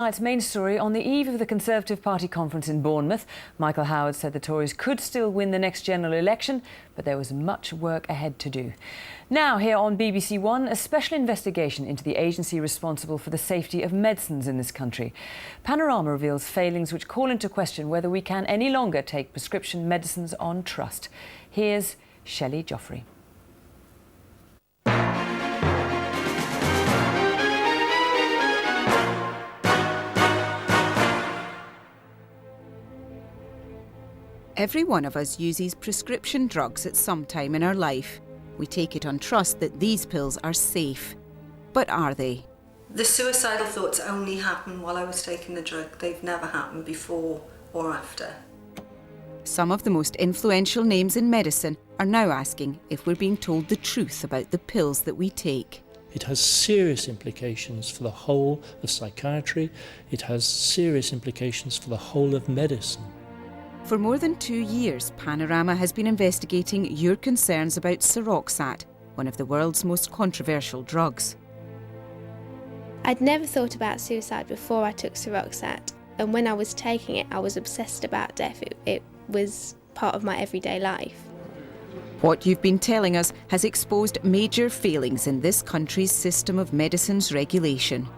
Tonight's main story, on the eve of the Conservative Party conference in Bournemouth, Michael Howard said the Tories could still win the next general election, but there was much work ahead to do. Now, here on BBC One, a special investigation into the agency responsible for the safety of medicines in this country. Panorama reveals failings which call into question whether we can any longer take prescription medicines on trust. Here's Shelley Joffrey. Every one of us uses prescription drugs at some time in our life. We take it on trust that these pills are safe. But are they? The suicidal thoughts only happen while I was taking the drug. They've never happened before or after. Some of the most influential names in medicine are now asking if we're being told the truth about the pills that we take. It has serious implications for the whole of psychiatry. It has serious implications for the whole of medicine. For more than 2 years, Panorama has been investigating your concerns about Seroxat, one of the world's most controversial drugs. I'd never thought about suicide before I took Seroxat, and when I was taking it, I was obsessed about death. It was part of my everyday life. What you've been telling us has exposed major failings in this country's system of medicines regulation.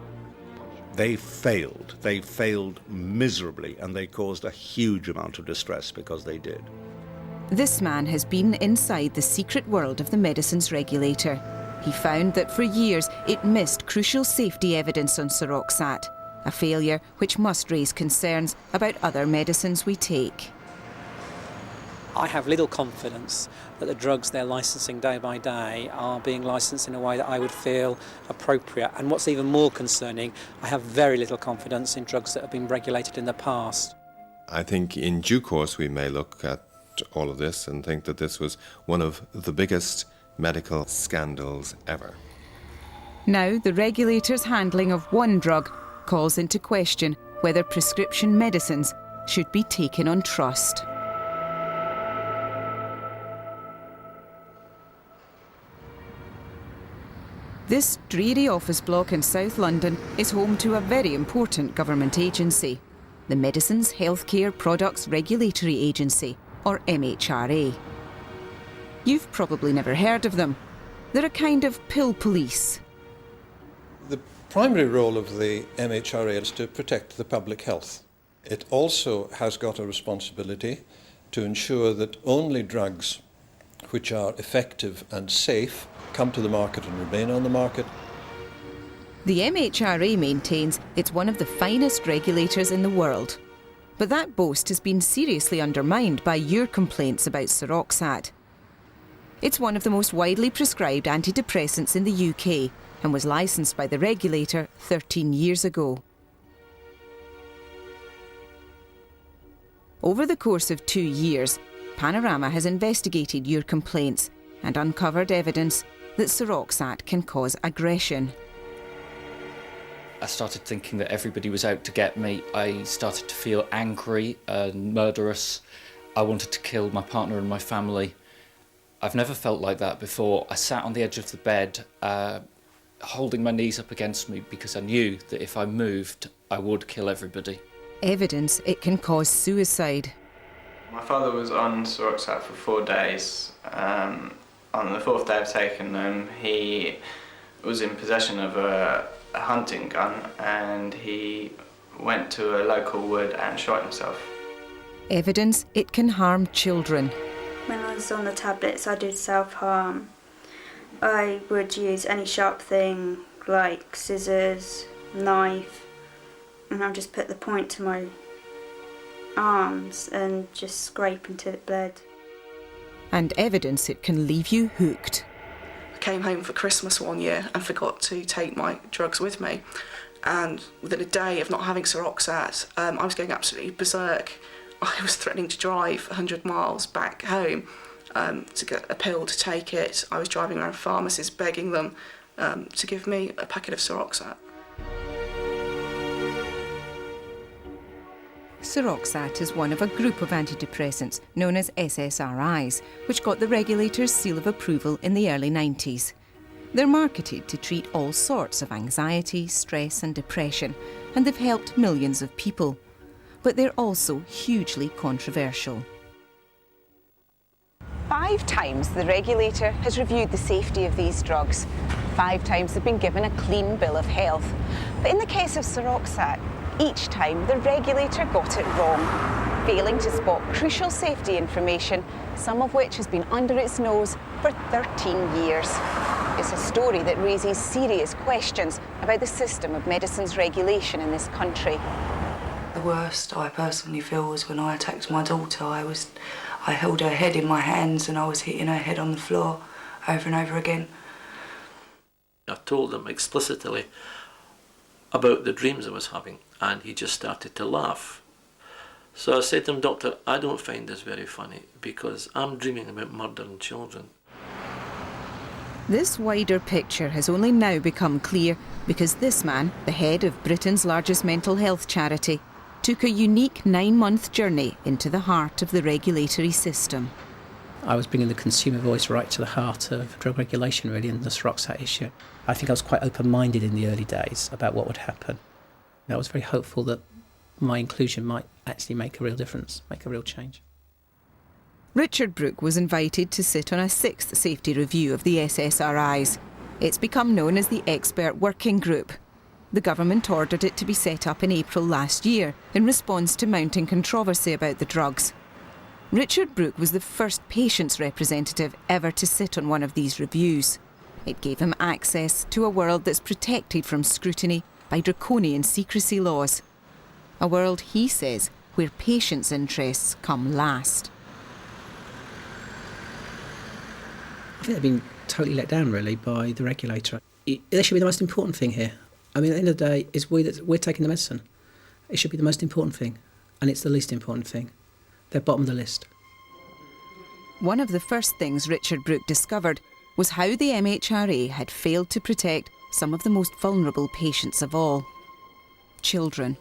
They failed miserably, and they caused a huge amount of distress because they did. This man has been inside the secret world of the medicines regulator. He found that for years it missed crucial safety evidence on Seroxat, a failure which must raise concerns about other medicines we take. I have little confidence that the drugs they're licensing day by day are being licensed in a way that I would feel appropriate. And what's even more concerning, I have very little confidence in drugs that have been regulated in the past. I think in due course we may look at all of this and think that this was one of the biggest medical scandals ever. Now the regulator's handling of one drug calls into question whether prescription medicines should be taken on trust. This dreary office block in South London is home to a very important government agency, the Medicines Healthcare Products Regulatory Agency, or MHRA. You've probably never heard of them. They're a kind of pill police. The primary role of the MHRA is to protect the public health. It also has got a responsibility to ensure that only drugs which are effective and safe come to the market and remain on the market. The MHRA maintains it's one of the finest regulators in the world. But that boast has been seriously undermined by your complaints about Seroxat. It's one of the most widely prescribed antidepressants in the UK and was licensed by the regulator 13 years ago. Over the course of 2 years, Panorama has investigated your complaints and uncovered evidence that Seroxat can cause aggression. I started thinking that everybody was out to get me. I started to feel angry and murderous. I wanted to kill my partner and my family. I've never felt like that before. I sat on the edge of the bed, holding my knees up against me because I knew that if I moved, I would kill everybody. Evidence it can cause suicide. My father was on Seroxat for 4 days. On the 4th day of taking them, he was in possession of a hunting gun, and he went to a local wood and shot himself. Evidence it can harm children. When I was on the tablets, I did self-harm. I would use any sharp thing like scissors, knife, and I'll just put the point to my arms and just scrape until it bled. And evidence it can leave you hooked. I came home for Christmas one year and forgot to take my drugs with me. And within a day of not having Seroxat, I was going absolutely berserk. I was threatening to drive 100 miles back home to get a pill to take it. I was driving around pharmacies begging them to give me a packet of Seroxat. Seroxat is one of a group of antidepressants known as SSRIs, which got the regulator's seal of approval in the early 90s. They're marketed to treat all sorts of anxiety, stress and depression, and they've helped millions of people. But they're also hugely controversial. 5 times the regulator has reviewed the safety of these drugs. 5 times they've been given a clean bill of health. But in the case of Seroxat, each time the regulator got it wrong, failing to spot crucial safety information, some of which has been under its nose for 13 years. It's a story that raises serious questions about the system of medicines regulation in this country. The worst I personally feel was when I attacked my daughter. I held her head in my hands and I was hitting her head on the floor over and over again. I told him explicitly about the dreams I was having, and he just started to laugh. So I said to him, "Doctor, I don't find this very funny because I'm dreaming about murdering children." This wider picture has only now become clear because this man, the head of Britain's largest mental health charity, took a unique 9-month journey into the heart of the regulatory system. I was bringing the consumer voice right to the heart of drug regulation, really, and the Seroxat issue. I think I was quite open-minded in the early days about what would happen. I was very hopeful that my inclusion might actually make a real difference, make a real change. Richard Brooke was invited to sit on a 6th safety review of the SSRIs. It's become known as the Expert Working Group. The government ordered it to be set up in April last year in response to mounting controversy about the drugs. Richard Brooke was the first patient's representative ever to sit on one of these reviews. It gave him access to a world that's protected from scrutiny by draconian secrecy laws. A world, he says, where patients' interests come last. I think they've been totally let down, really, by the regulator. That should be the most important thing here. I mean, at the end of the day, it's we're taking the medicine. It should be the most important thing, and it's the least important thing. They're bottom of the list. One of the first things Richard Brooke discovered was how the MHRA had failed to protect some of the most vulnerable patients of all: children.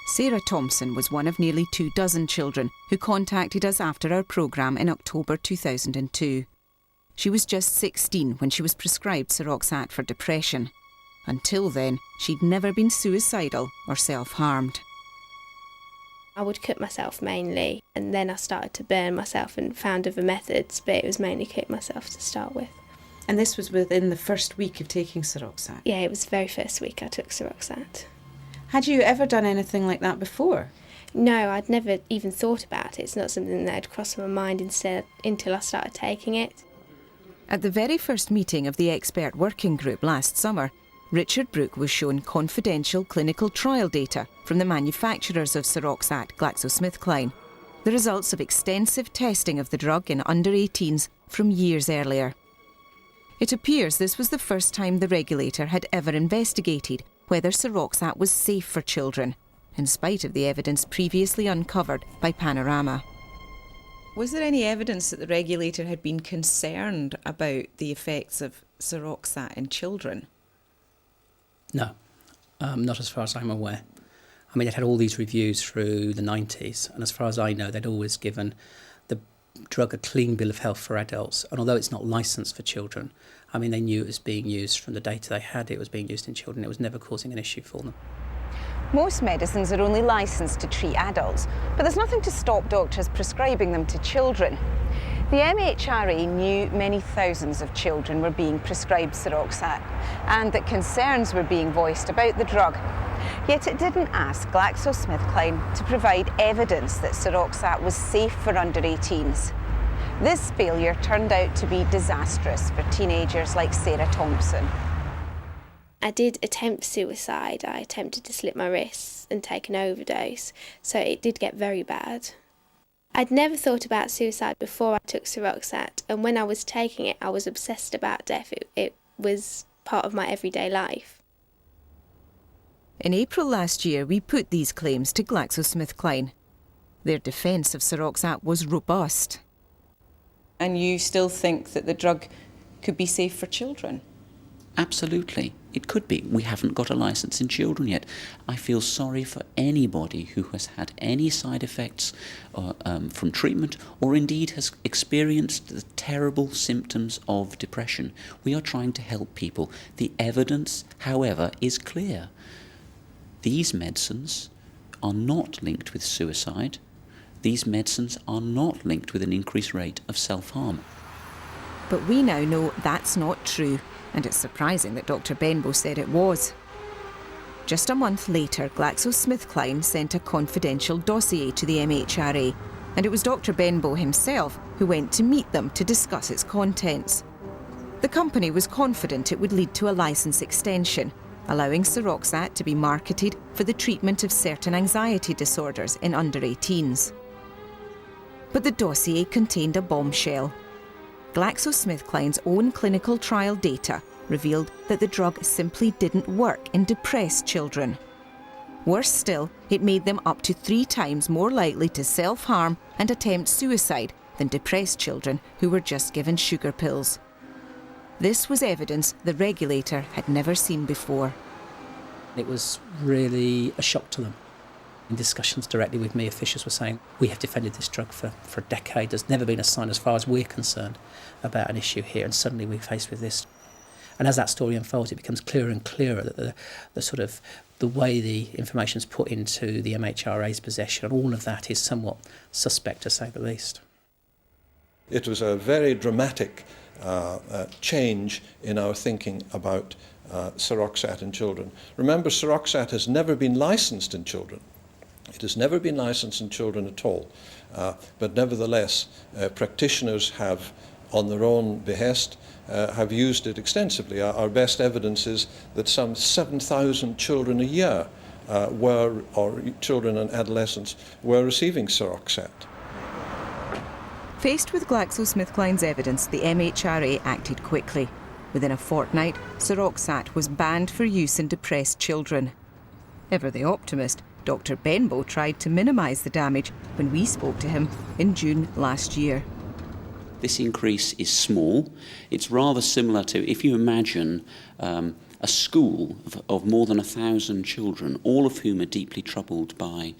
Sarah Thompson was one of nearly 24 children who contacted us after our programme in October 2002. She was just 16 when she was prescribed Seroxat for depression. Until then, she'd never been suicidal or self-harmed. I would cut myself mainly, and then I started to burn myself and found other methods, but it was mainly cut myself to start with. And this was within the first week of taking Seroxat? Yeah, it was the very first week I took Seroxat. Had you ever done anything like that before? No, I'd never even thought about it. It's not something that had crossed my mind until I started taking it. At the very first meeting of the Expert Working Group last summer, Richard Brooke was shown confidential clinical trial data from the manufacturers of Seroxat, GlaxoSmithKline, the results of extensive testing of the drug in under-18s from years earlier. It appears this was the first time the regulator had ever investigated whether Seroxat was safe for children, in spite of the evidence previously uncovered by Panorama. Was there any evidence that the regulator had been concerned about the effects of Seroxat in children? No, not as far as I'm aware. I mean, they'd had all these reviews through the 90s, and as far as I know, they'd always given the drug a clean bill of health for adults, and although it's not licensed for children, I mean, they knew it was being used from the data they had, it was being used in children, it was never causing an issue for them. Most medicines are only licensed to treat adults, but there's nothing to stop doctors prescribing them to children. The MHRA knew many thousands of children were being prescribed Seroxat and that concerns were being voiced about the drug. Yet it didn't ask GlaxoSmithKline to provide evidence that Seroxat was safe for under-18s. This failure turned out to be disastrous for teenagers like Sarah Thompson. I did attempt suicide. I attempted to slit my wrists and take an overdose, so it did get very bad. I'd never thought about suicide before I took Seroxat, and when I was taking it, I was obsessed about death. It was part of my everyday life. In April last year, we put these claims to GlaxoSmithKline. Their defence of Seroxat was robust. And you still think that the drug could be safe for children? Absolutely, it could be. We haven't got a licence in children yet. I feel sorry for anybody who has had any side effects from treatment or indeed has experienced the terrible symptoms of depression. We are trying to help people. The evidence, however, is clear. These medicines are not linked with suicide. These medicines are not linked with an increased rate of self-harm. But we now know that's not true, and it's surprising that Dr. Benbow said it was. Just a month later, GlaxoSmithKline sent a confidential dossier to the MHRA, and it was Dr. Benbow himself who went to meet them to discuss its contents. The company was confident it would lead to a licence extension, allowing Seroxat to be marketed for the treatment of certain anxiety disorders in under-18s. But the dossier contained a bombshell. GlaxoSmithKline's own clinical trial data revealed that the drug simply didn't work in depressed children. Worse still, it made them up to 3 times more likely to self-harm and attempt suicide than depressed children who were just given sugar pills. This was evidence the regulator had never seen before. It was really a shock to them. In discussions directly with me, officials were saying, we have defended this drug for a decade. There's never been a sign, as far as we're concerned, about an issue here, and suddenly we're faced with this. And as that story unfolds, it becomes clearer and clearer that the way the information is put into the MHRA's possession, and all of that is somewhat suspect, to say the least. It was a very dramatic change in our thinking about Seroxat in children. Remember, Seroxat has never been licensed in children. It has never been licensed in children at all, but nevertheless, practitioners have, on their own behest, have used it extensively. Our best evidence is that some 7,000 children a year or children and adolescents were receiving Seroxat. Faced with GlaxoSmithKline's evidence, the MHRA acted quickly. Within a fortnight, Seroxat was banned for use in depressed children. Ever the optimist, Dr. Benbow tried to minimise the damage when we spoke to him in June last year. This increase is small. It's rather similar to, if you imagine a school of more than 1,000 children, all of whom are deeply troubled by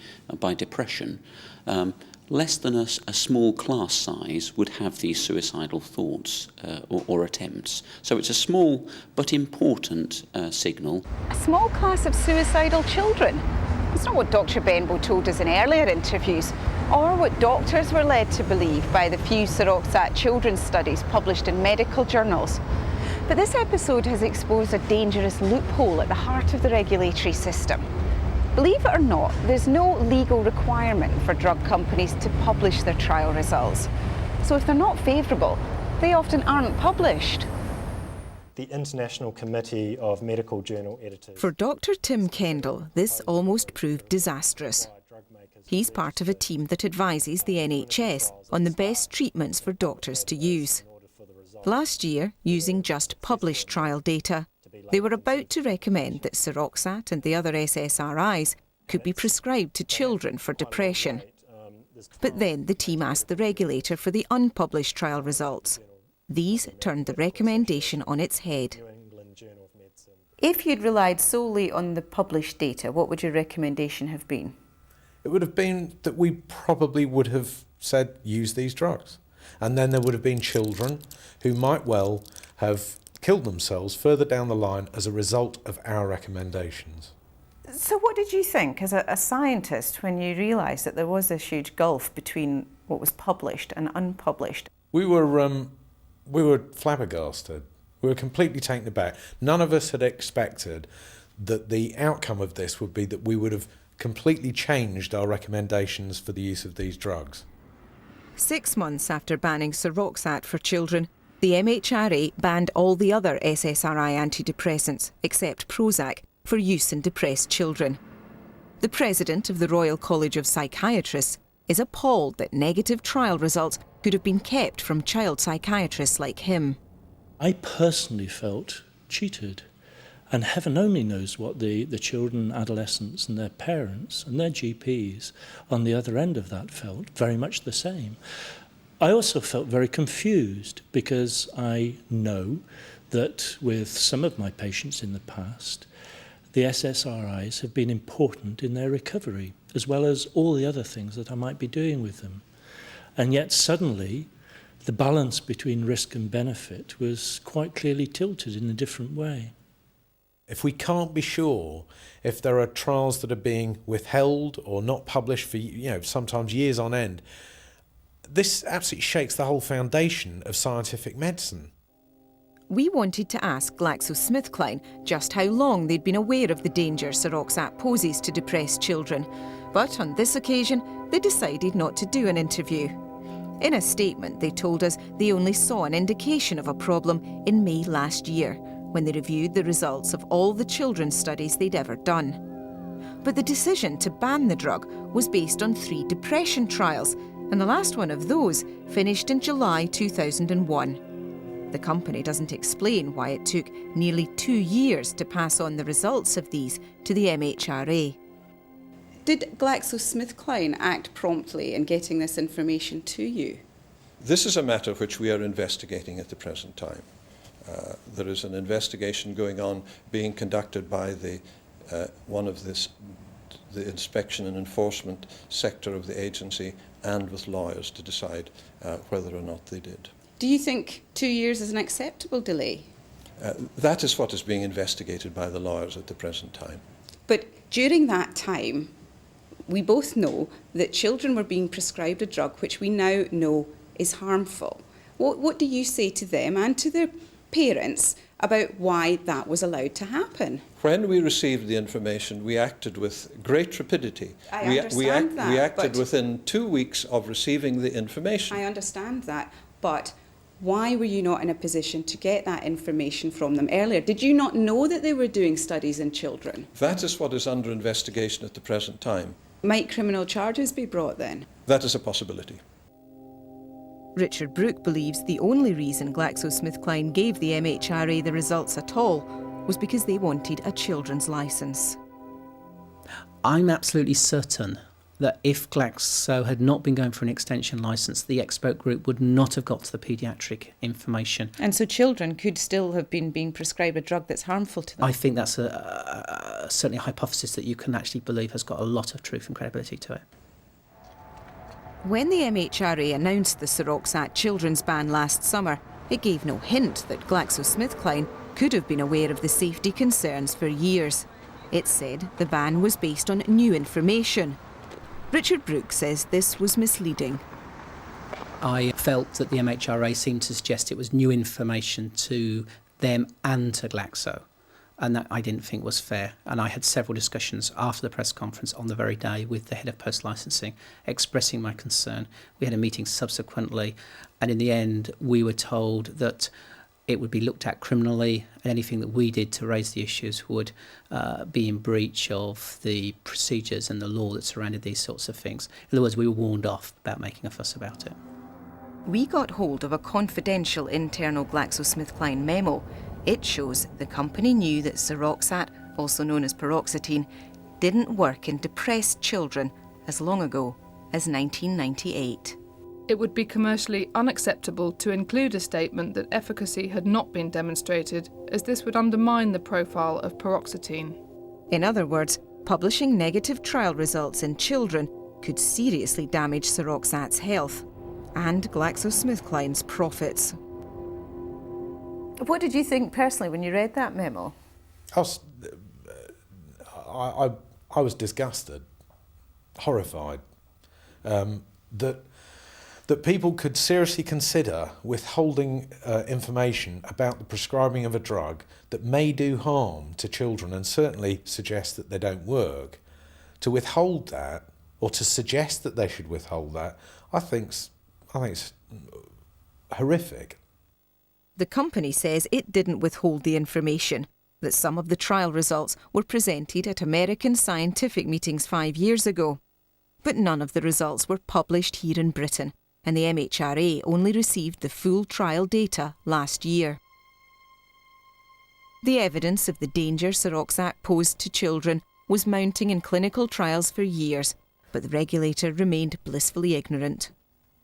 depression, less than a small class size would have these suicidal thoughts or attempts. So it's a small but important signal. A small class of suicidal children? It's not what Dr. Benbow told us in earlier interviews, or what doctors were led to believe by the few Seroxat children's studies published in medical journals. But this episode has exposed a dangerous loophole at the heart of the regulatory system. Believe it or not, there's no legal requirement for drug companies to publish their trial results. So if they're not favourable, they often aren't published. The International Committee of Medical Journal Editors. For Dr. Tim Kendall, this almost proved disastrous. He's part of a team that advises the NHS on the best treatments for doctors to use. Last year, using just published trial data, they were about to recommend that Seroxat and the other SSRIs could be prescribed to children for depression. But then the team asked the regulator for the unpublished trial results. These turned the recommendation on its head. If you'd relied solely on the published data, what would your recommendation have been? It would have been that we probably would have said use these drugs. And then there would have been children who might well have killed themselves further down the line as a result of our recommendations. So what did you think as a scientist when you realised that there was this huge gulf between what was published and unpublished? We were flabbergasted. We were completely taken aback. None of us had expected that the outcome of this would be that we would have completely changed our recommendations for the use of these drugs. 6 months after banning Seroxat for children, the MHRA banned all the other SSRI antidepressants, except Prozac, for use in depressed children. The president of the Royal College of Psychiatrists is appalled that negative trial results could have been kept from child psychiatrists like him. I personally felt cheated. And heaven only knows what the children, adolescents and their parents and their GPs on the other end of that felt, very much the same. I also felt very confused because I know that with some of my patients in the past, the SSRIs have been important in their recovery, as well as all the other things that I might be doing with them. And yet suddenly, the balance between risk and benefit was quite clearly tilted in a different way. If we can't be sure if there are trials that are being withheld or not published for, sometimes years on end, this absolutely shakes the whole foundation of scientific medicine. We wanted to ask GlaxoSmithKline just how long they'd been aware of the danger Seroxat poses to depressed children, but on this occasion they decided not to do an interview. In a statement, they told us they only saw an indication of a problem in May last year, when they reviewed the results of all the children's studies they'd ever done. But the decision to ban the drug was based on 3 depression trials, and the last one of those finished in July 2001. The company doesn't explain why it took nearly 2 years to pass on the results of these to the MHRA. Did GlaxoSmithKline act promptly in getting this information to you? This is a matter which we are investigating at the present time. There is an investigation going on being conducted by the inspection and enforcement sector of the agency and with lawyers to decide whether or not they did. Do you think 2 years is an acceptable delay? That is what is being investigated by the lawyers at the present time. But during that time, we both know that children were being prescribed a drug which we now know is harmful. What do you say to them and to their parents about why that was allowed to happen? When we received the information, we acted with great rapidity. I understand that. We acted within 2 weeks of receiving the information. I understand that, but why were you not in a position to get that information from them earlier? Did you not know that they were doing studies in children? That is what is under investigation at the present time. Might criminal charges be brought then? That is a possibility. Richard Brooke believes the only reason GlaxoSmithKline gave the MHRA the results at all was because they wanted a children's licence. I'm absolutely certain that if Glaxo had not been going for an extension licence, the expert group would not have got to the paediatric information. And so children could still have been being prescribed a drug that's harmful to them? I think that's certainly a hypothesis that you can actually believe has got a lot of truth and credibility to it. When the MHRA announced the Seroxat children's ban last summer, it gave no hint that GlaxoSmithKline could have been aware of the safety concerns for years. It said the ban was based on new information. Richard Brooke says this was misleading. I felt that the MHRA seemed to suggest it was new information to them and to Glaxo, and that I didn't think was fair. And I had several discussions after the press conference on the very day with the head of post-licensing, expressing my concern. We had a meeting subsequently, and in the end we were told that it would be looked at criminally, and anything that we did to raise the issues would be in breach of the procedures and the law that surrounded these sorts of things. In other words, we were warned off about making a fuss about it. We got hold of a confidential internal GlaxoSmithKline memo. It shows the company knew that Seroxat, also known as paroxetine, didn't work in depressed children as long ago as 1998. It would be commercially unacceptable to include a statement that efficacy had not been demonstrated, as this would undermine the profile of paroxetine. In other words, publishing negative trial results in children could seriously damage Seroxat's health and GlaxoSmithKline's profits. What did you think personally when you read that memo? I was disgusted, horrified, that people could seriously consider withholding information about the prescribing of a drug that may do harm to children and certainly suggest that they don't work. To withhold that, or to suggest that they should withhold that, I think it's horrific. The company says it didn't withhold the information, that some of the trial results were presented at American scientific meetings 5 years ago. But none of the results were published here in Britain, and the MHRA only received the full trial data last year. The evidence of the danger Seroxat posed to children was mounting in clinical trials for years, but the regulator remained blissfully ignorant.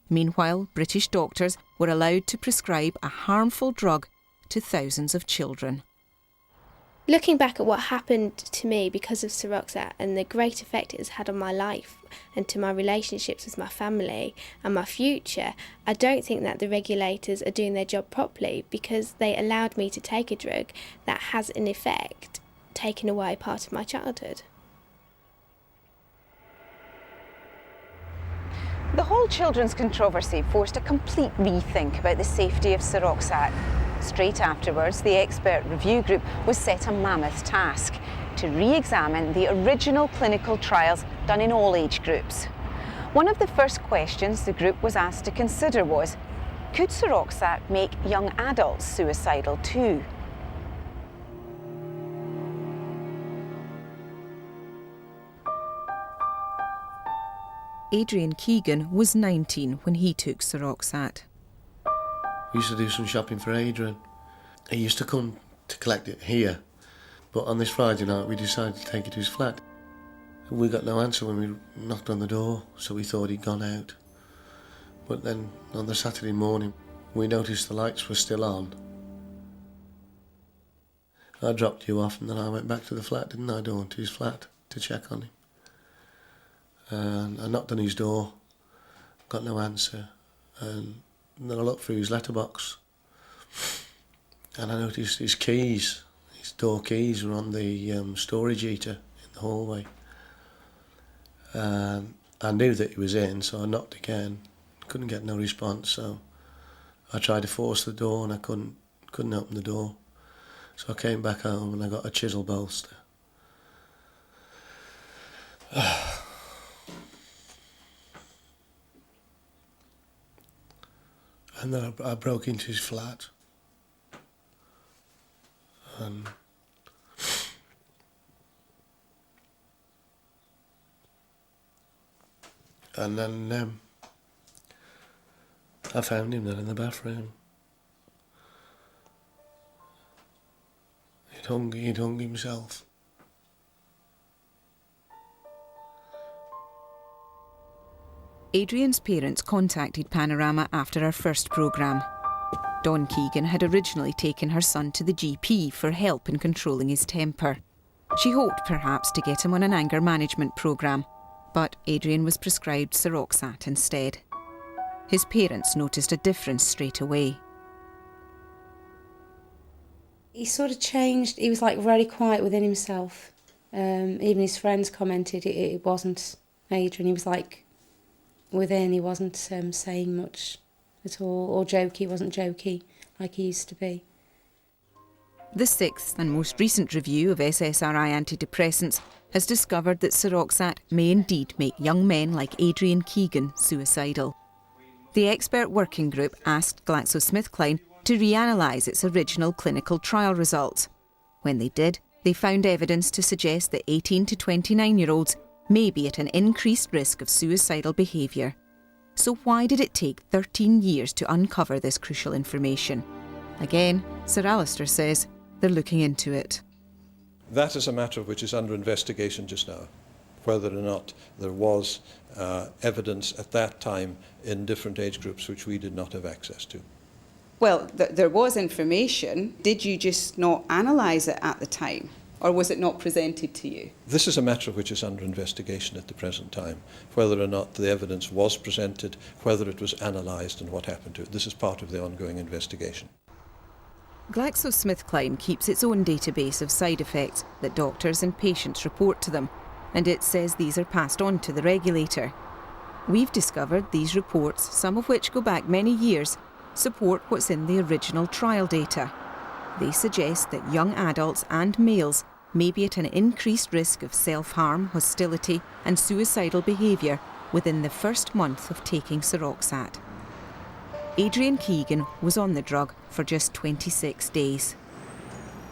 Meanwhile, British doctors were allowed to prescribe a harmful drug to thousands of children. Looking back at what happened to me because of Seroxat and the great effect it has had on my life and to my relationships with my family and my future, I don't think that the regulators are doing their job properly, because they allowed me to take a drug that has in effect taken away part of my childhood. The whole children's controversy forced a complete rethink about the safety of Seroxat. Straight afterwards, the expert review group was set a mammoth task: to re-examine the original clinical trials done in all age groups. One of the first questions the group was asked to consider was, could Seroxat make young adults suicidal too? Adrian Keegan was 19 when he took Seroxat. We used to do some shopping for Adrian. He used to come to collect it here, but on this Friday night we decided to take it to his flat. We got no answer when we knocked on the door, so we thought he'd gone out. But then on the Saturday morning we noticed the lights were still on. I dropped you off and then I went back to the flat, didn't I, Dawn, to his flat to check on him. And I knocked on his door, got no answer, and then I looked through his letterbox and I noticed his keys, his door keys were on the storage heater in the hallway. And I knew that he was in, so I knocked again, couldn't get no response, so I tried to force the door and I couldn't open the door. So I came back home and I got a chisel bolster. And then I broke into his flat. And then I found him then in the bathroom. He'd hung himself. Adrian's parents contacted Panorama after our first programme. Dawn Keegan had originally taken her son to the GP for help in controlling his temper. She hoped perhaps to get him on an anger management programme, but Adrian was prescribed Seroxat instead. His parents noticed a difference straight away. He sort of changed. He was like very quiet within himself. Even his friends commented it wasn't Adrian. He was like within, he wasn't saying much at all, or jokey. He wasn't jokey like he used to be. The sixth and most recent review of SSRI antidepressants has discovered that Seroxat may indeed make young men like Adrian Keegan suicidal. The expert working group asked GlaxoSmithKline to reanalyse its original clinical trial results. When they did, they found evidence to suggest that 18 to 29-year-olds may be at an increased risk of suicidal behaviour. So why did it take 13 years to uncover this crucial information? Again, Sir Alistair says they're looking into it. That is a matter which is under investigation just now, whether or not there was evidence at that time in different age groups which we did not have access to. Well, there was information. Did you just not analyse it at the time? Or was it not presented to you? This is a matter which is under investigation at the present time, whether or not the evidence was presented, whether it was analysed and what happened to it. This is part of the ongoing investigation. GlaxoSmithKline keeps its own database of side effects that doctors and patients report to them, and it says these are passed on to the regulator. We've discovered these reports, some of which go back many years, support what's in the original trial data. They suggest that young adults and males may be at an increased risk of self-harm, hostility and suicidal behaviour within the first month of taking Seroxat. Adrian Keegan was on the drug for just 26 days.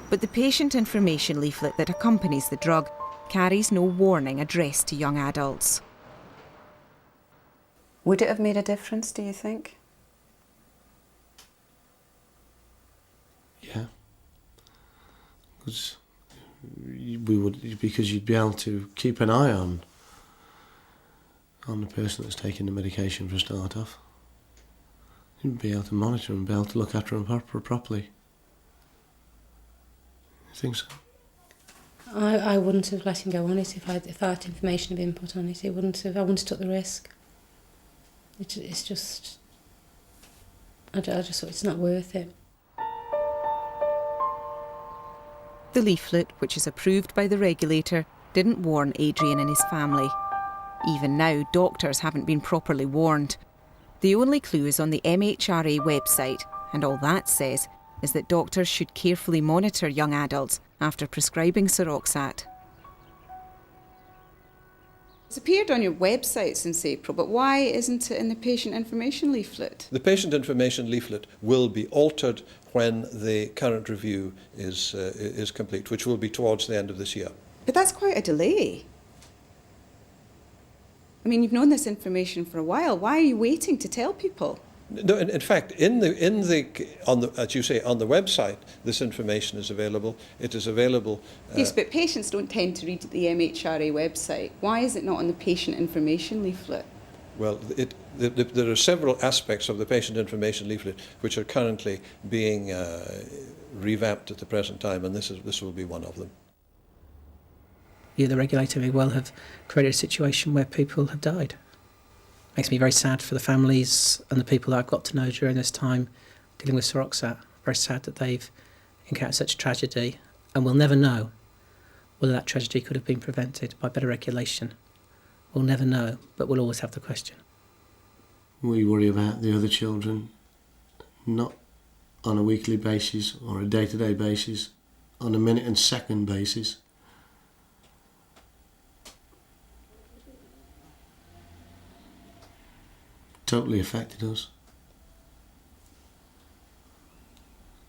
But the patient information leaflet that accompanies the drug carries no warning addressed to young adults. Would it have made a difference, do you think? Yeah. Because you'd be able to keep an eye on the person that's taking the medication for a start off. You'd be able to monitor and be able to look after them properly. think so? I wouldn't have let him go on it if that information had been put on it. I wouldn't have took the risk. It's just... I just thought it's not worth it. The leaflet, which is approved by the regulator, didn't warn Adrian and his family. Even now, doctors haven't been properly warned. The only clue is on the MHRA website, and all that says is that doctors should carefully monitor young adults after prescribing Seroxat. It's appeared on your website since April, but why isn't it in the patient information leaflet? The patient information leaflet will be altered when the current review is complete, which will be towards the end of this year. But that's quite a delay. I mean, you've known this information for a while. Why are you waiting to tell people? No, in fact, as you say, on the website, this information is available. It is available. Yes, but patients don't tend to read the MHRA website. Why is it not on the patient information leaflet? Well, there are several aspects of the patient information leaflet which are currently being revamped at the present time, and this will be one of them. Yeah, the regulator may well have created a situation where people have died. Makes me very sad for the families and the people that I've got to know during this time dealing with Seroxat. Very sad that they've encountered such tragedy, and we'll never know whether that tragedy could have been prevented by better regulation. We'll never know, but we'll always have the question. We worry about the other children, not on a weekly basis or a day-to-day basis, on a minute and second basis. Totally affected us.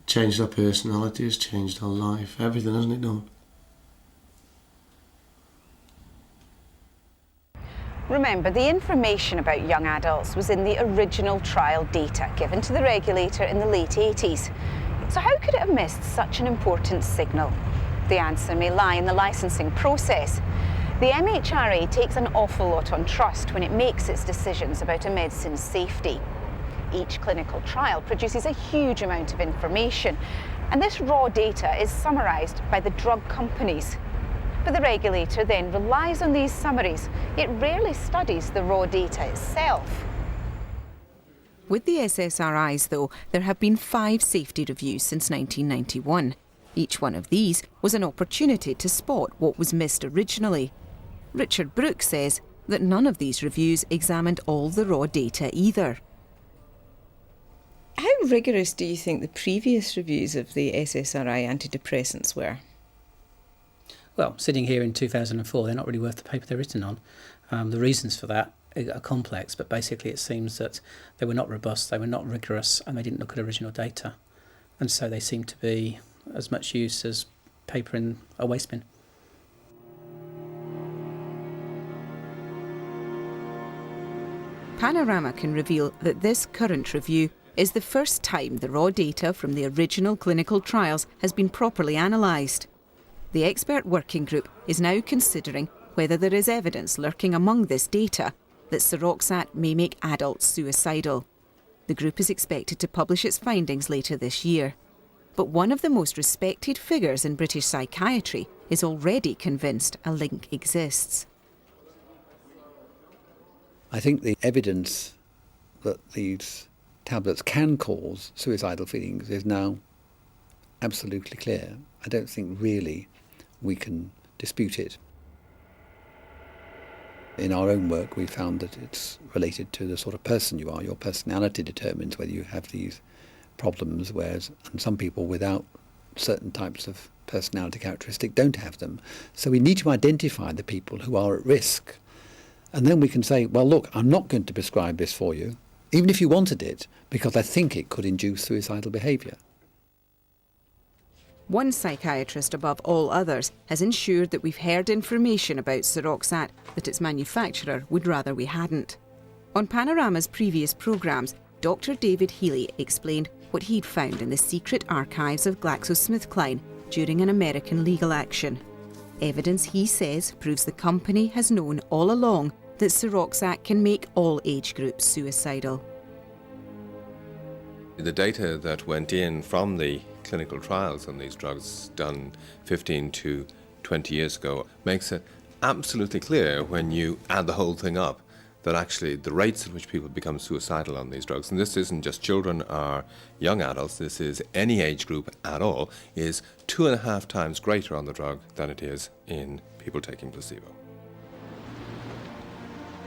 Changed our personalities, changed our life, everything, hasn't it done? Remember, the information about young adults was in the original trial data given to the regulator in the late 80s. So how could it have missed such an important signal? The answer may lie in the licensing process. The MHRA takes an awful lot on trust when it makes its decisions about a medicine's safety. Each clinical trial produces a huge amount of information, and this raw data is summarised by the drug companies. But the regulator then relies on these summaries. It rarely studies the raw data itself. With the SSRIs, though, there have been 5 safety reviews since 1991. Each one of these was an opportunity to spot what was missed originally. Richard Brooks says that none of these reviews examined all the raw data either. How rigorous do you think the previous reviews of the SSRI antidepressants were? Well, sitting here in 2004, they're not really worth the paper they're written on. The reasons for that are complex, but basically it seems that they were not robust, they were not rigorous, and they didn't look at original data. And so they seem to be as much use as paper in a waste bin. Panorama can reveal that this current review is the first time the raw data from the original clinical trials has been properly analysed. The expert working group is now considering whether there is evidence lurking among this data that Seroxat may make adults suicidal. The group is expected to publish its findings later this year. But one of the most respected figures in British psychiatry is already convinced a link exists. I think the evidence that these tablets can cause suicidal feelings is now absolutely clear. I don't think really we can dispute it. In our own work, we found that it's related to the sort of person you are. Your personality determines whether you have these problems, whereas and some people without certain types of personality characteristic don't have them. So we need to identify the people who are at risk. And then we can say, well, look, I'm not going to prescribe this for you, even if you wanted it, because I think it could induce suicidal behaviour. One psychiatrist above all others has ensured that we've heard information about Seroxat that its manufacturer would rather we hadn't. On Panorama's previous programmes, Dr. David Healy explained what he'd found in the secret archives of GlaxoSmithKline during an American legal action. Evidence, he says, proves the company has known all along that Seroxat can make all age groups suicidal. The data that went in from the clinical trials on these drugs done 15 to 20 years ago makes it absolutely clear when you add the whole thing up that actually the rates at which people become suicidal on these drugs, and this isn't just children or young adults, this is any age group at all, is 2.5 times greater on the drug than it is in people taking placebo.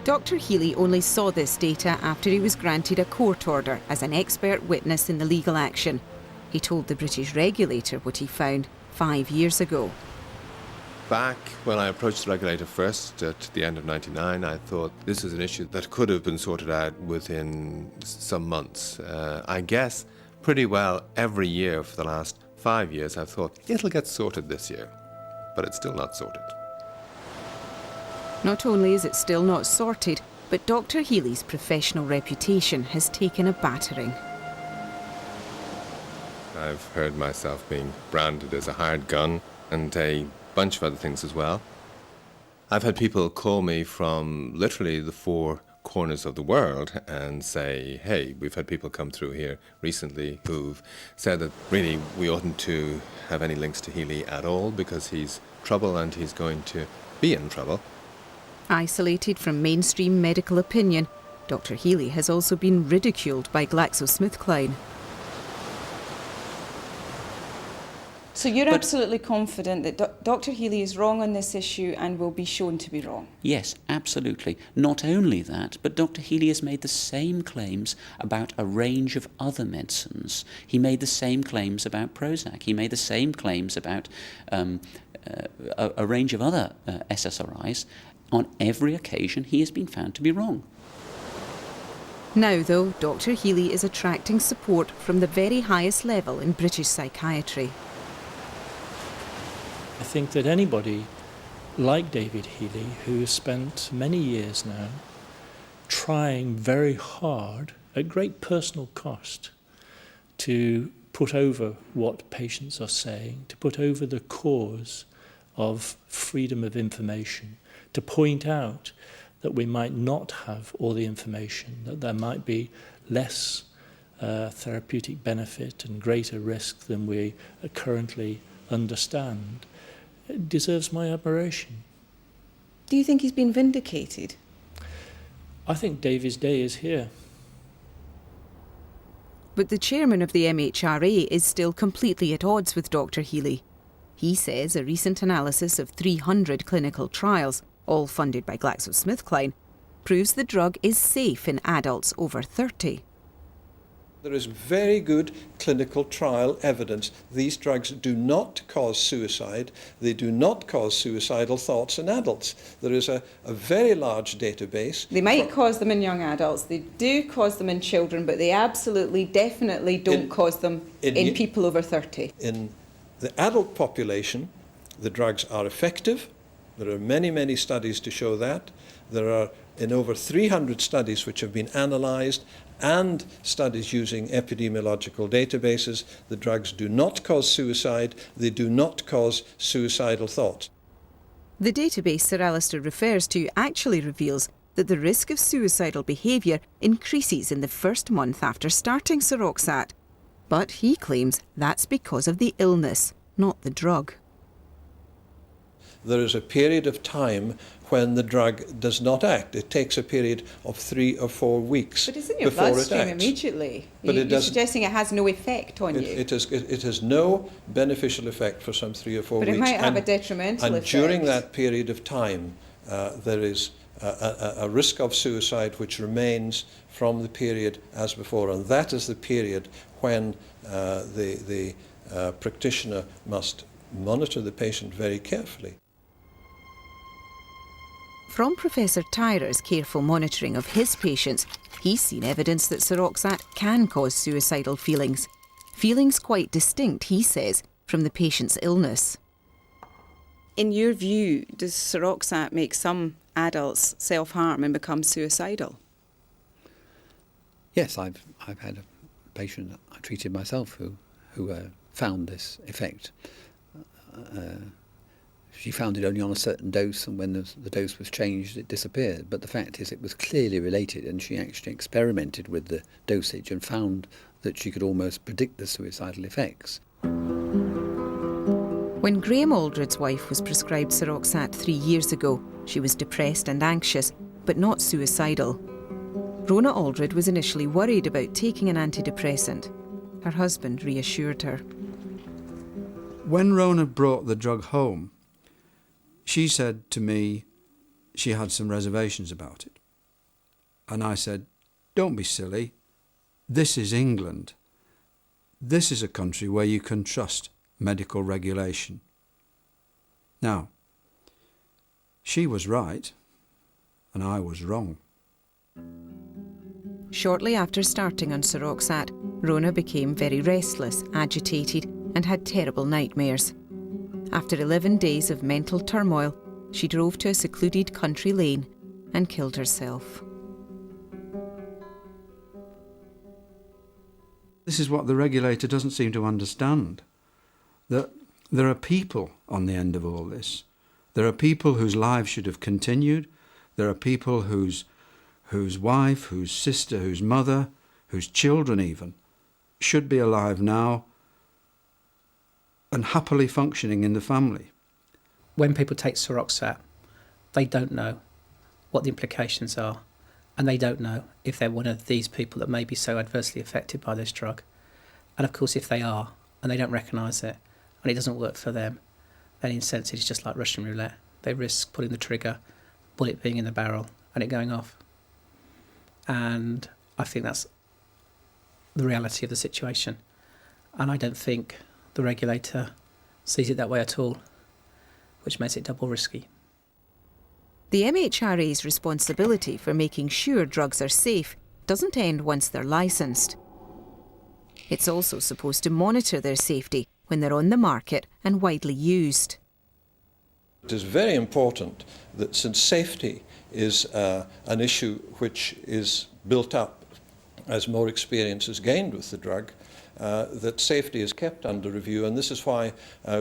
Dr. Healy only saw this data after he was granted a court order as an expert witness in the legal action. He told the British regulator what he found 5 years ago. Back when I approached the regulator first at the end of '99, I thought this is an issue that could have been sorted out within some months. I guess pretty well every year for the last 5 years I've thought it'll get sorted this year, but it's still not sorted. Not only is it still not sorted, but Dr. Healy's professional reputation has taken a battering. I've heard myself being branded as a hired gun and a bunch of other things as well. I've had people call me from literally the 4 corners of the world and say, hey, we've had people come through here recently who've said that really we oughtn't to have any links to Healy at all because he's trouble and he's going to be in trouble. Isolated from mainstream medical opinion, Dr. Healy has also been ridiculed by GlaxoSmithKline. So you're absolutely confident that Dr. Healy is wrong on this issue and will be shown to be wrong? Yes, absolutely. Not only that, but Dr. Healy has made the same claims about a range of other medicines. He made the same claims about Prozac. He made the same claims about a range of other SSRIs. On every occasion, he has been found to be wrong. Now, though, Dr. Healy is attracting support from the very highest level in British psychiatry. I think that anybody like David Healy, who has spent many years now trying very hard, at great personal cost, to put over what patients are saying, to put over the cause of freedom of information, to point out that we might not have all the information, that there might be less therapeutic benefit and greater risk than we currently understand, it deserves my admiration. Do you think he's been vindicated? I think David's day is here. But the chairman of the MHRA is still completely at odds with Dr. Healy. He says a recent analysis of 300 clinical trials, all funded by GlaxoSmithKline, proves the drug is safe in adults over 30. There is very good clinical trial evidence. These drugs do not cause suicide. They do not cause suicidal thoughts in adults. There is a very large database. They might cause them in young adults. They do cause them in children, but they absolutely, definitely don't cause them in people over 30. In the adult population, the drugs are effective. There are many, many studies to show that. There are in over 300 studies which have been analysed and studies using epidemiological databases. The drugs do not cause suicide. They do not cause suicidal thoughts. The database Sir Alistair refers to actually reveals that the risk of suicidal behaviour increases in the first month after starting Seroxat. But he claims that's because of the illness, not the drug. There is a period of time when the drug does not act. It takes a period of 3 or 4 weeks but it's in your before it bloodstream acts. Immediately. But You're suggesting it has no effect on you. It has no beneficial effect for some 3 or 4 weeks. But it might have a detrimental effect. And during that period of time, there is a risk of suicide which remains from the period as before. And that is the period when the practitioner must monitor the patient very carefully. From Professor Tyrer's careful monitoring of his patients, he's seen evidence that Seroxat can cause suicidal feelings. Feelings quite distinct, he says, from the patient's illness. In your view, does Seroxat make some adults self-harm and become suicidal? Yes, I've had a patient I treated myself who found this effect. She found it only on a certain dose, and when the dose was changed, it disappeared. But the fact is, it was clearly related, and she actually experimented with the dosage and found that she could almost predict the suicidal effects. When Graham Aldred's wife was prescribed Seroxat 3 years ago, she was depressed and anxious, but not suicidal. Rona Aldred was initially worried about taking an antidepressant. Her husband reassured her. When Rona brought the drug home, she said to me she had some reservations about it. And I said, "Don't be silly. This is England. This is a country where you can trust medical regulation." Now, she was right, and I was wrong. Shortly after starting on Seroxat, Rona became very restless, agitated, and had terrible nightmares. After 11 days of mental turmoil, she drove to a secluded country lane and killed herself. This is what the regulator doesn't seem to understand, that there are people on the end of all this. There are people whose lives should have continued. There are people whose wife, whose sister, whose mother, whose children even, should be alive now and happily functioning in the family. When people take Seroxat, they don't know what the implications are, and they don't know if they're one of these people that may be so adversely affected by this drug. And of course, if they are, and they don't recognise it, and it doesn't work for them, then in a sense it's just like Russian roulette. They risk pulling the trigger, bullet being in the barrel, and it going off. And I think that's the reality of the situation. And I don't think the regulator sees it that way at all, which makes it double risky. The MHRA's responsibility for making sure drugs are safe doesn't end once they're licensed. It's also supposed to monitor their safety when they're on the market and widely used. It is very important that, since safety is an issue which is built up as more experience is gained with the drug, that safety is kept under review, and this is why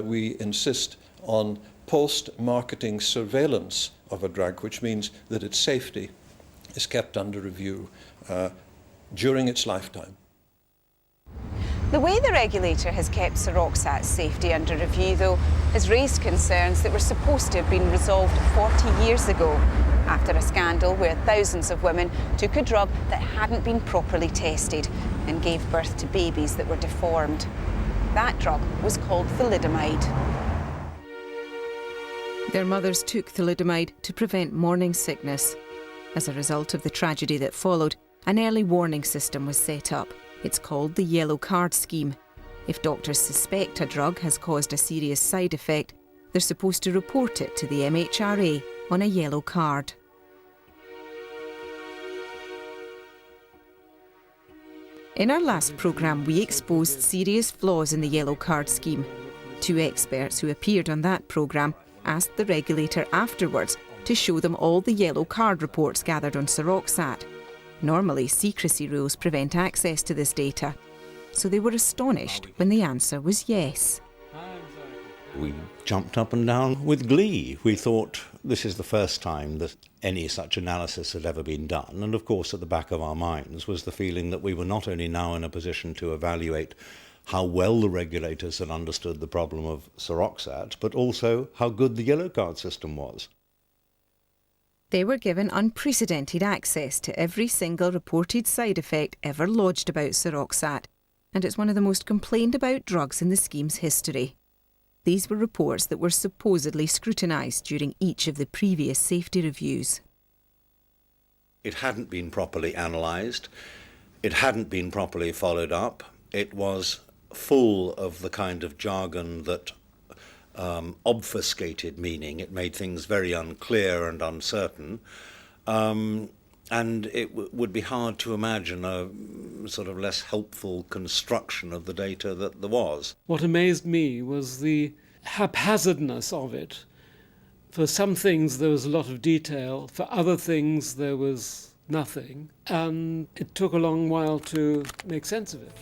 we insist on post-marketing surveillance of a drug, which means that its safety is kept under review during its lifetime. The way the regulator has kept Seroxat's safety under review, though, has raised concerns that were supposed to have been resolved 40 years ago, after a scandal where thousands of women took a drug that hadn't been properly tested and gave birth to babies that were deformed. That drug was called thalidomide. Their mothers took thalidomide to prevent morning sickness. As a result of the tragedy that followed, an early warning system was set up. It's called the Yellow Card Scheme. If doctors suspect a drug has caused a serious side effect, they're supposed to report it to the MHRA on a yellow card. In our last programme, we exposed serious flaws in the Yellow Card Scheme. 2 experts who appeared on that programme asked the regulator afterwards to show them all the yellow card reports gathered on Seroxat. Normally, secrecy rules prevent access to this data, so they were astonished when the answer was yes. We jumped up and down with glee. We thought this is the first time that any such analysis had ever been done, and of course at the back of our minds was the feeling that we were not only now in a position to evaluate how well the regulators had understood the problem of Seroxat, but also how good the yellow card system was. They were given unprecedented access to every single reported side effect ever lodged about Seroxat, and it's one of the most complained about drugs in the scheme's history. These were reports that were supposedly scrutinised during each of the previous safety reviews. It hadn't been properly analysed. It hadn't been properly followed up. It was full of the kind of jargon that obfuscated meaning. It made things very unclear and uncertain. And it would be hard to imagine a sort of less helpful construction of the data that there was. What amazed me was the haphazardness of it. For some things there was a lot of detail, for other things there was nothing, and it took a long while to make sense of it.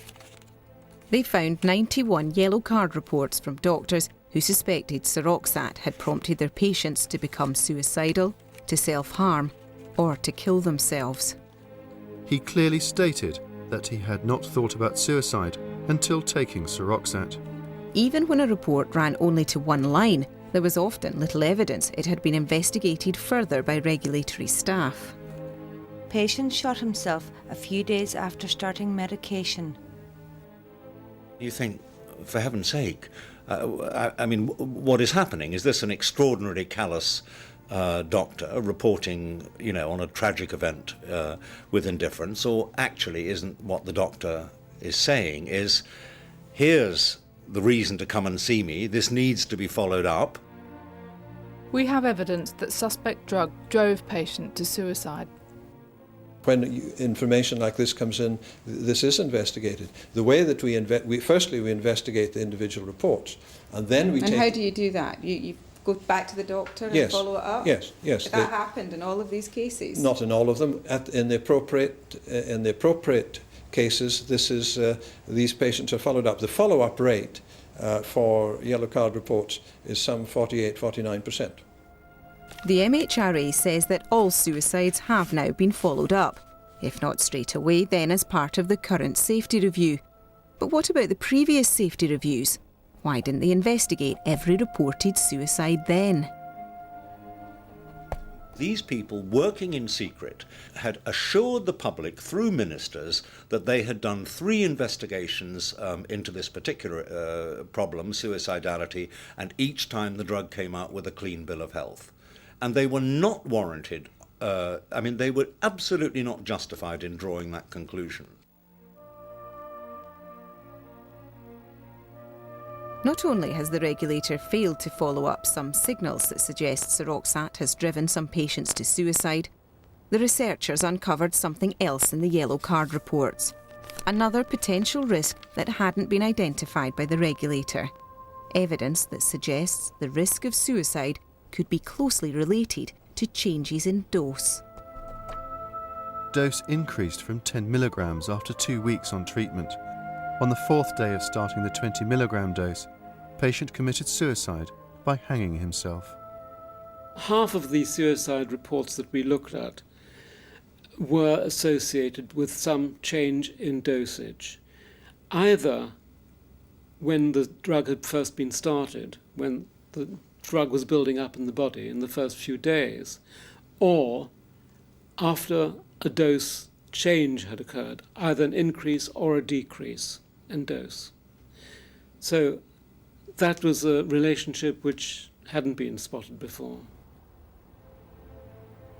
They found 91 yellow card reports from doctors who suspected Seroxat had prompted their patients to become suicidal, to self-harm, or to kill themselves. He clearly stated that he had not thought about suicide until taking Seroxat. Even when a report ran only to one line, there was often little evidence it had been investigated further by regulatory staff. Patient shot himself a few days after starting medication. You think, for heaven's sake, I mean, what is happening? Is this an extraordinarily callous doctor reporting, you know, on a tragic event with indifference, or actually isn't what the doctor is saying is, here's the reason to come and see me, this needs to be followed up? We have evidence that suspect drug drove patient to suicide. When information like this comes in, this is investigated. The way that we investigate the individual reports, and then we And how do you do that? You go back to the doctor and follow it up? Yes. That happened in all of these cases? Not in all of them. In the appropriate cases, these patients are followed up. The follow-up rate for yellow card reports is some 48-49%. The MHRA says that all suicides have now been followed up. If not straight away, then as part of the current safety review. But what about the previous safety reviews? Why didn't they investigate every reported suicide then? These people, working in secret, had assured the public through ministers that they had done 3 investigations into this particular problem, suicidality, and each time the drug came out with a clean bill of health. And they were not warranted, they were absolutely not justified in drawing that conclusion. Not only has the regulator failed to follow up some signals that suggest Seroxat has driven some patients to suicide, the researchers uncovered something else in the yellow card reports. Another potential risk that hadn't been identified by the regulator. Evidence that suggests the risk of suicide could be closely related to changes in dose. Dose increased from 10 milligrams after 2 weeks on treatment. On the 4th day of starting the 20 milligram dose, patient committed suicide by hanging himself. Half of the suicide reports that we looked at were associated with some change in dosage, either when the drug had first been started, when the drug was building up in the body in the first few days, or after a dose change had occurred, either an increase or a decrease in dose. So that was a relationship which hadn't been spotted before.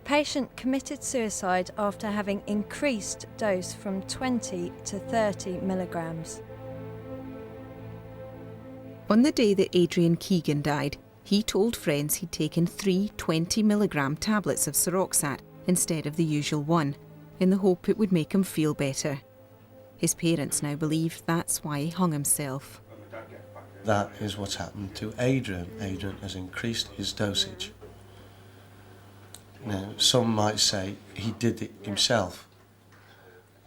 Patient committed suicide after having increased dose from 20 to 30 milligrams. On the day that Adrian Keegan died, he told friends he'd taken 3 20 milligram tablets of Seroxat instead of the usual one, in the hope it would make him feel better. His parents now believe that's why he hung himself. That is what's happened to Adrian. Adrian has increased his dosage. Now, some might say he did it himself,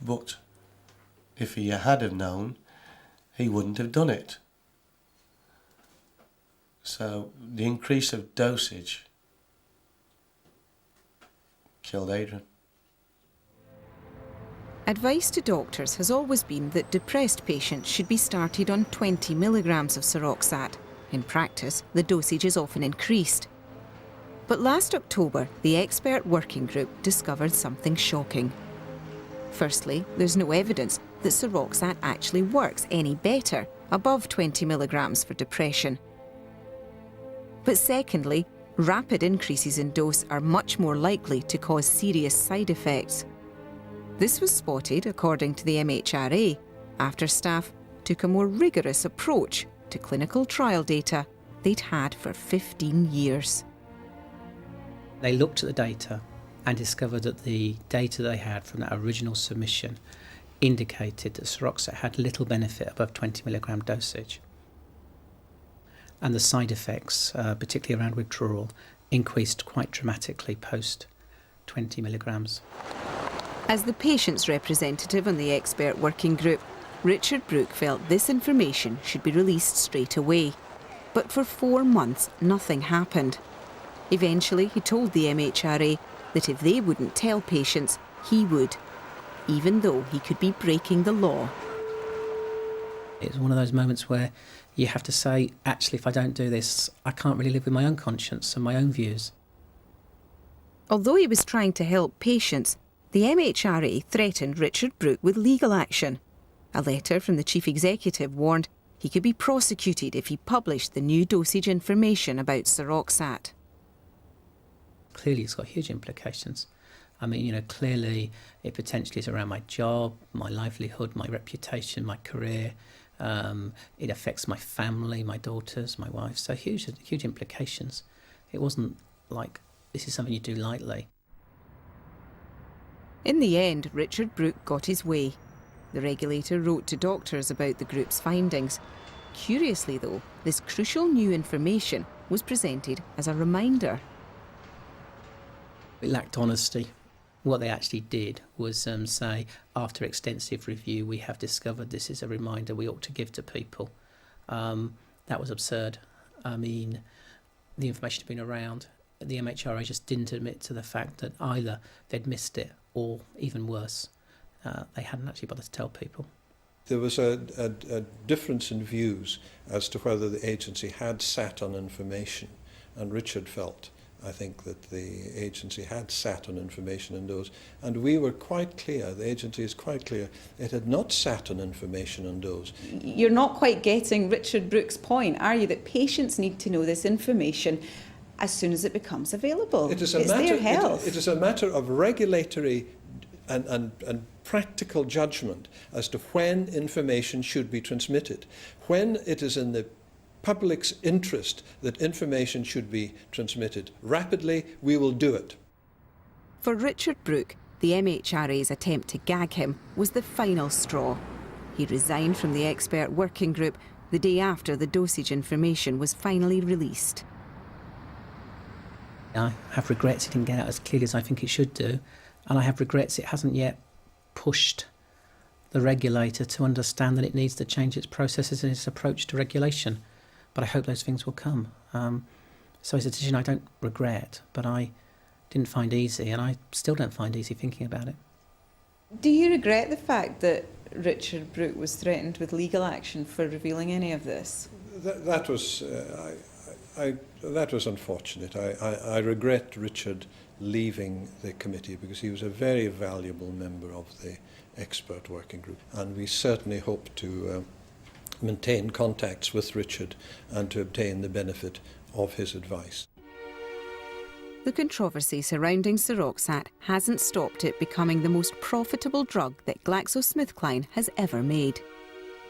but if he had have known, he wouldn't have done it. So the increase of dosage killed Adrian. Advice to doctors has always been that depressed patients should be started on 20 milligrams of Seroxat. In practice, the dosage is often increased. But last October, the expert working group discovered something shocking. Firstly, there's no evidence that Seroxat actually works any better above 20 milligrams for depression. But secondly, rapid increases in dose are much more likely to cause serious side effects. This was spotted, according to the MHRA, after staff took a more rigorous approach to clinical trial data they'd had for 15 years. They looked at the data and discovered that the data they had from that original submission indicated that Seroxat had little benefit above 20 milligram dosage. And the side effects, particularly around withdrawal, increased quite dramatically post 20 milligrams. As the patient's representative on the expert working group, Richard Brooke felt this information should be released straight away. But for 4 months, nothing happened. Eventually, he told the MHRA that if they wouldn't tell patients, he would, even though he could be breaking the law. It's one of those moments where you have to say, actually, if I don't do this, I can't really live with my own conscience and my own views. Although he was trying to help patients, the MHRA threatened Richard Brooke with legal action. A letter from the chief executive warned he could be prosecuted if he published the new dosage information about Seroxat. Clearly, it's got huge implications. I mean, clearly it potentially is around my job, my livelihood, my reputation, my career. It affects my family, my daughters, my wife. So huge implications. It wasn't like this is something you do lightly. In the end, Richard Brooke got his way. The regulator wrote to doctors about the group's findings. Curiously, though, this crucial new information was presented as a reminder. It lacked honesty. What they actually did was say, after extensive review, we have discovered this is a reminder we ought to give to people. That was absurd. I mean, the information had been around. The MHRA just didn't admit to the fact that either they'd missed it or, even worse, they hadn't actually bothered to tell people. There was a difference in views as to whether the agency had sat on information, and Richard felt, I think, that the agency had sat on information in those, and we were quite clear, the agency is quite clear, it had not sat on information on those. You're not quite getting Richard Brooke's point, are you, that patients need to know this information as soon as it becomes available? It's their health. It is a matter of regulatory and practical judgment as to when information should be transmitted. When it is in the public's interest that information should be transmitted rapidly, we will do it. For Richard Brooke, the MHRA's attempt to gag him was the final straw. He resigned from the expert working group the day after the dosage information was finally released. I have regrets it didn't get out as clearly as I think it should do, and I have regrets it hasn't yet pushed the regulator to understand that it needs to change its processes and its approach to regulation. But I hope those things will come. So it's a decision I don't regret, but I didn't find easy, and I still don't find easy thinking about it. Do you regret the fact that Richard Brooke was threatened with legal action for revealing any of this? That was unfortunate. I regret Richard leaving the committee because he was a very valuable member of the expert working group, and we certainly hope to maintain contacts with Richard and to obtain the benefit of his advice. The controversy surrounding Seroxat hasn't stopped it becoming the most profitable drug that GlaxoSmithKline has ever made.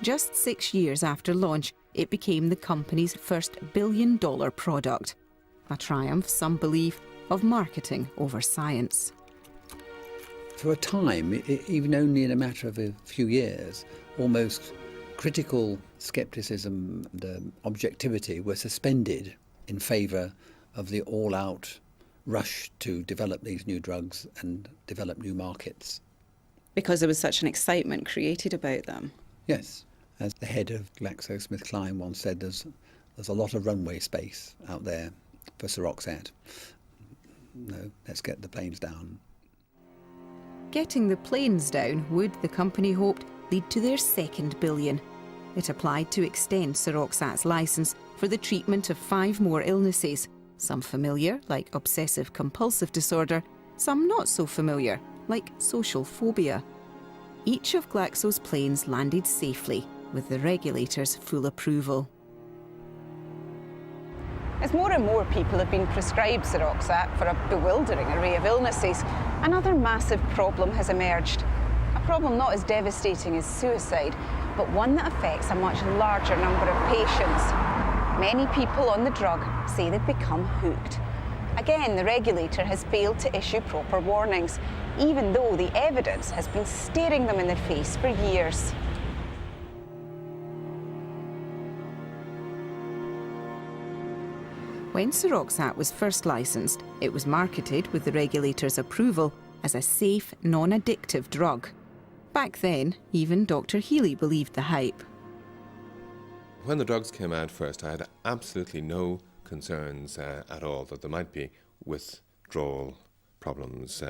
Just 6 years after launch, it became the company's first billion-dollar product. A triumph, some believe, of marketing over science. For a time, even only in a matter of a few years, almost critical scepticism and objectivity were suspended in favour of the all-out rush to develop these new drugs and develop new markets. Because there was such an excitement created about them? Yes. As the head of GlaxoSmithKline once said, there's a lot of runway space out there for Seroxat. No, let's get the planes down. Getting the planes down would, the company hoped, lead to their second billion. It applied to extend Seroxat's licence for the treatment of 5 more illnesses, some familiar, like obsessive-compulsive disorder, some not so familiar, like social phobia. Each of Glaxo's planes landed safely, with the regulator's full approval. As more and more people have been prescribed Seroxat for a bewildering array of illnesses, another massive problem has emerged. A problem not as devastating as suicide, but one that affects a much larger number of patients. Many people on the drug say they've become hooked. Again, the regulator has failed to issue proper warnings, even though the evidence has been staring them in the face for years. When Seroxat was first licensed, it was marketed with the regulator's approval as a safe, non-addictive drug. Back then, even Dr. Healy believed the hype. When the drugs came out first, I had absolutely no concerns at all that there might be withdrawal problems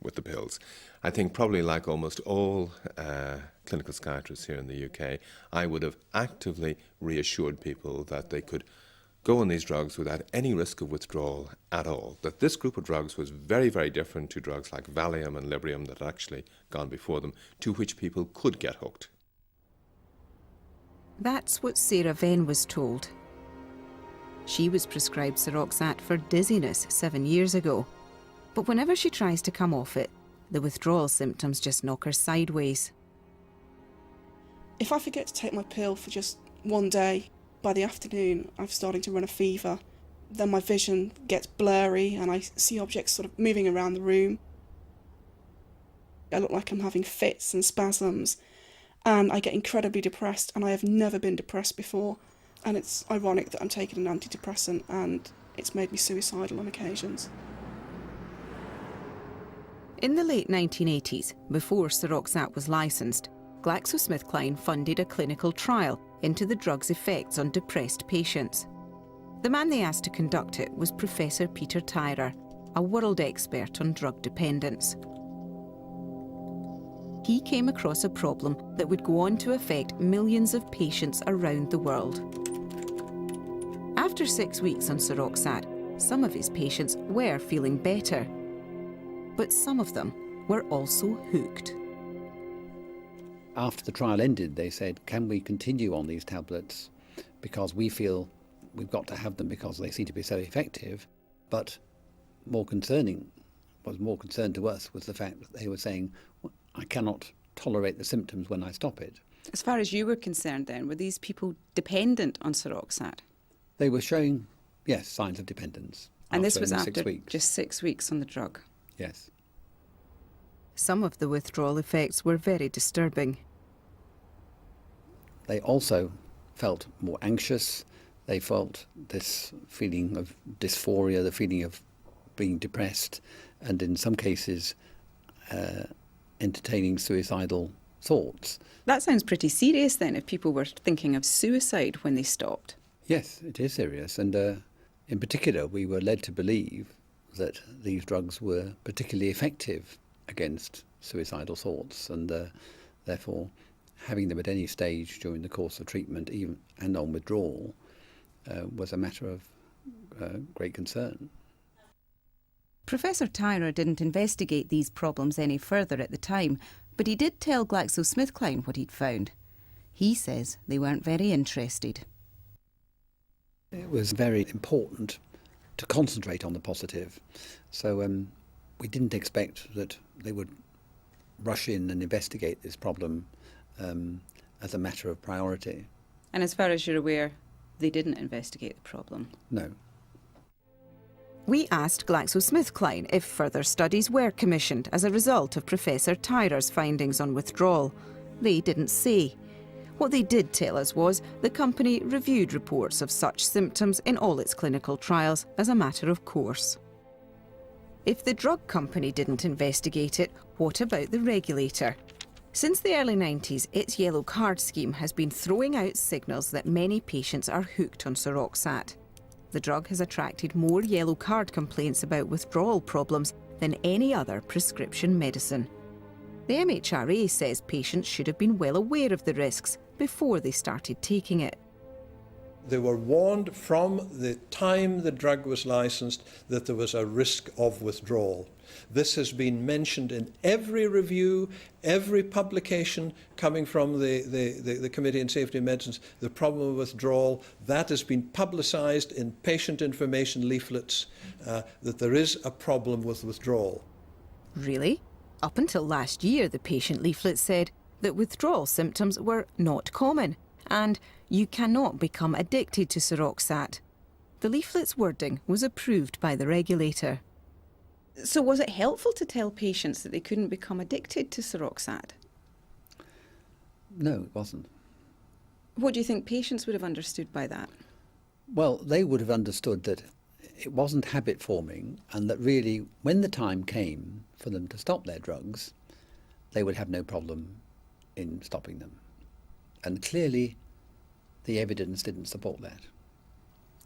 with the pills. I think probably like almost all clinical psychiatrist here in the UK, I would have actively reassured people that they could go on these drugs without any risk of withdrawal at all. That this group of drugs was very, very different to drugs like Valium and Librium that had actually gone before them, to which people could get hooked. That's what Sarah Venn was told. She was prescribed Seroxat for dizziness 7 years ago. But whenever she tries to come off it, the withdrawal symptoms just knock her sideways. If I forget to take my pill for just one day, by the afternoon I'm starting to run a fever. Then my vision gets blurry and I see objects sort of moving around the room. I look like I'm having fits and spasms, and I get incredibly depressed, and I have never been depressed before. And it's ironic that I'm taking an antidepressant and it's made me suicidal on occasions. In the late 1980s, before Seroxat was licensed, GlaxoSmithKline funded a clinical trial into the drug's effects on depressed patients. The man they asked to conduct it was Professor Peter Tyrer, a world expert on drug dependence. He came across a problem that would go on to affect millions of patients around the world. After 6 weeks on Seroxat, some of his patients were feeling better, but some of them were also hooked. After the trial ended, they said, can we continue on these tablets because we feel we've got to have them because they seem to be so effective. But more concern to us was the fact that they were saying, I cannot tolerate the symptoms when I stop it. As far as you were concerned then, were these people dependent on Seroxat? They were showing, yes, signs of dependence. And this was only after 6 weeks. just 6 weeks on the drug? Yes. Some of the withdrawal effects were very disturbing. They also felt more anxious. They felt this feeling of dysphoria, the feeling of being depressed, and in some cases entertaining suicidal thoughts. That sounds pretty serious then, if people were thinking of suicide when they stopped. Yes, it is serious, and in particular we were led to believe that these drugs were particularly effective against suicidal thoughts, and therefore having them at any stage during the course of treatment, even and on withdrawal, was a matter of great concern. Professor Tyrer didn't investigate these problems any further at the time, but he did tell GlaxoSmithKline what he'd found. He says they weren't very interested. It was very important to concentrate on the positive, so we didn't expect that they would rush in and investigate this problem as a matter of priority. And as far as you're aware, they didn't investigate the problem? No. We asked GlaxoSmithKline if further studies were commissioned as a result of Professor Tyrer's findings on withdrawal. They didn't say. What they did tell us was the company reviewed reports of such symptoms in all its clinical trials as a matter of course. If the drug company didn't investigate it, what about the regulator? Since the early 90s, its yellow card scheme has been throwing out signals that many patients are hooked on Seroxat. The drug has attracted more yellow card complaints about withdrawal problems than any other prescription medicine. The MHRA says patients should have been well aware of the risks before they started taking it. They were warned from the time the drug was licensed that there was a risk of withdrawal. This has been mentioned in every review, every publication coming from the Committee on Safety of Medicines. The problem of withdrawal, that has been publicised in patient information leaflets, that there is a problem with withdrawal. Really? Up until last year, the patient leaflet said that withdrawal symptoms were not common and you cannot become addicted to Seroxat. The leaflet's wording was approved by the regulator. So was it helpful to tell patients that they couldn't become addicted to Seroxat? No, it wasn't. What do you think patients would have understood by that? Well, they would have understood that it wasn't habit forming, and that really, when the time came for them to stop their drugs, they would have no problem in stopping them. And clearly, the evidence didn't support that.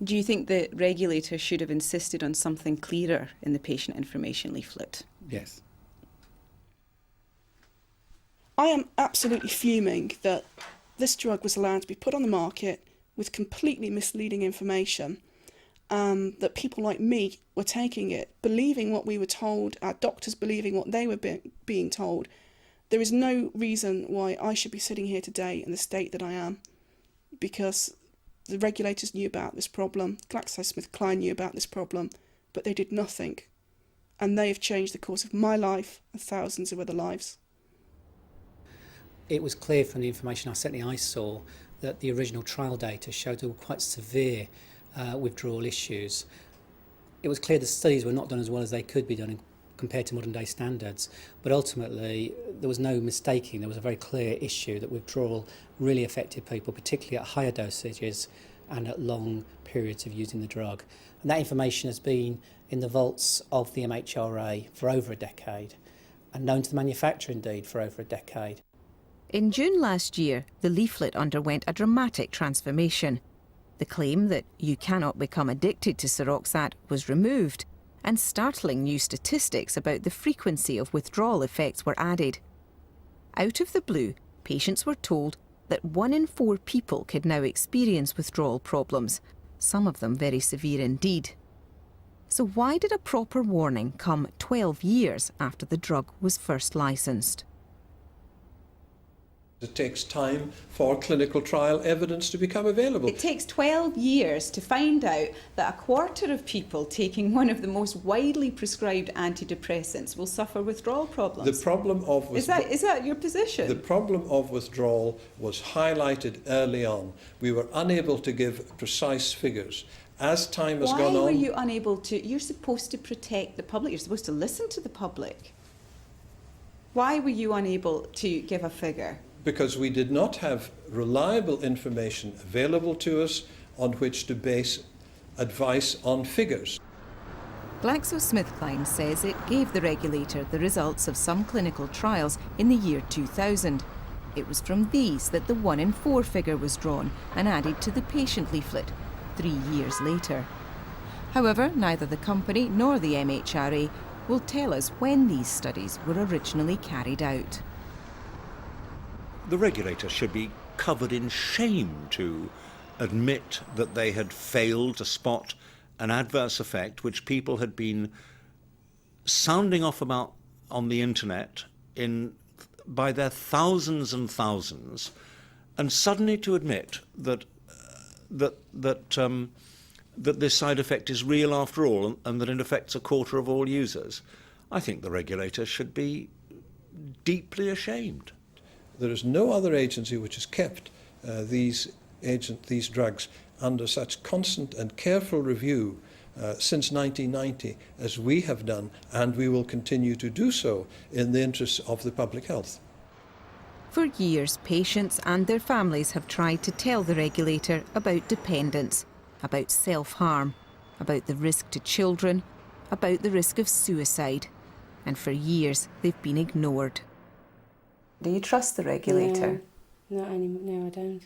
Do you think the regulator should have insisted on something clearer in the patient information leaflet? Yes. I am absolutely fuming that this drug was allowed to be put on the market with completely misleading information, that people like me were taking it, believing what we were told, our doctors believing what they were being told. There is no reason why I should be sitting here today in the state that I am, because the regulators knew about this problem, GlaxoSmithKline knew about this problem, but they did nothing. And they have changed the course of my life and thousands of other lives. It was clear from the information I saw that the original trial data showed there were quite severe withdrawal issues. It was clear the studies were not done as well as they could be done compared to modern day standards, but ultimately there was no mistaking. There was a very clear issue that withdrawal really affected people, particularly at higher dosages and at long periods of using the drug. And that information has been in the vaults of the MHRA for over a decade, and known to the manufacturer indeed for over a decade. In June last year, the leaflet underwent a dramatic transformation. The claim that you cannot become addicted to Seroxat was removed, and startling new statistics about the frequency of withdrawal effects were added. Out of the blue, patients were told that 1 in 4 people could now experience withdrawal problems, some of them very severe indeed. So why did a proper warning come 12 years after the drug was first licensed? It takes time for clinical trial evidence to become available. It takes 12 years to find out that a quarter of people taking one of the most widely prescribed antidepressants will suffer withdrawal problems. The problem of is that your position? The problem of withdrawal was highlighted early on. We were unable to give precise figures. As time has gone on... Why were you unable to... You're supposed to protect the public. You're supposed to listen to the public. Why were you unable to give a figure? Because we did not have reliable information available to us on which to base advice on figures. GlaxoSmithKline says it gave the regulator the results of some clinical trials in the year 2000. It was from these that the 1 in 4 figure was drawn and added to the patient leaflet 3 years later. However, neither the company nor the MHRA will tell us when these studies were originally carried out. The regulator should be covered in shame to admit that they had failed to spot an adverse effect which people had been sounding off about on the internet by their thousands and thousands, and suddenly to admit that this side effect is real after all, and that it affects a quarter of all users. I think the regulator should be deeply ashamed. There is no other agency which has kept these drugs under such constant and careful review since 1990 as we have done, and we will continue to do so in the interests of the public health. For years, patients and their families have tried to tell the regulator about dependence, about self-harm, about the risk to children, about the risk of suicide. And for years, they've been ignored. Do you trust the regulator? No, not anymore. No, I don't.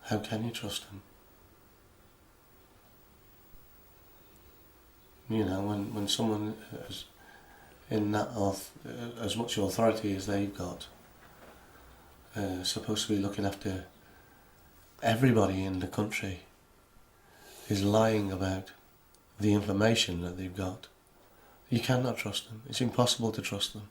How can you trust him? You know, when someone is in that as much authority as they've got, supposed to be looking after everybody in the country, is lying about the information that they've got, you cannot trust them. It's impossible to trust them.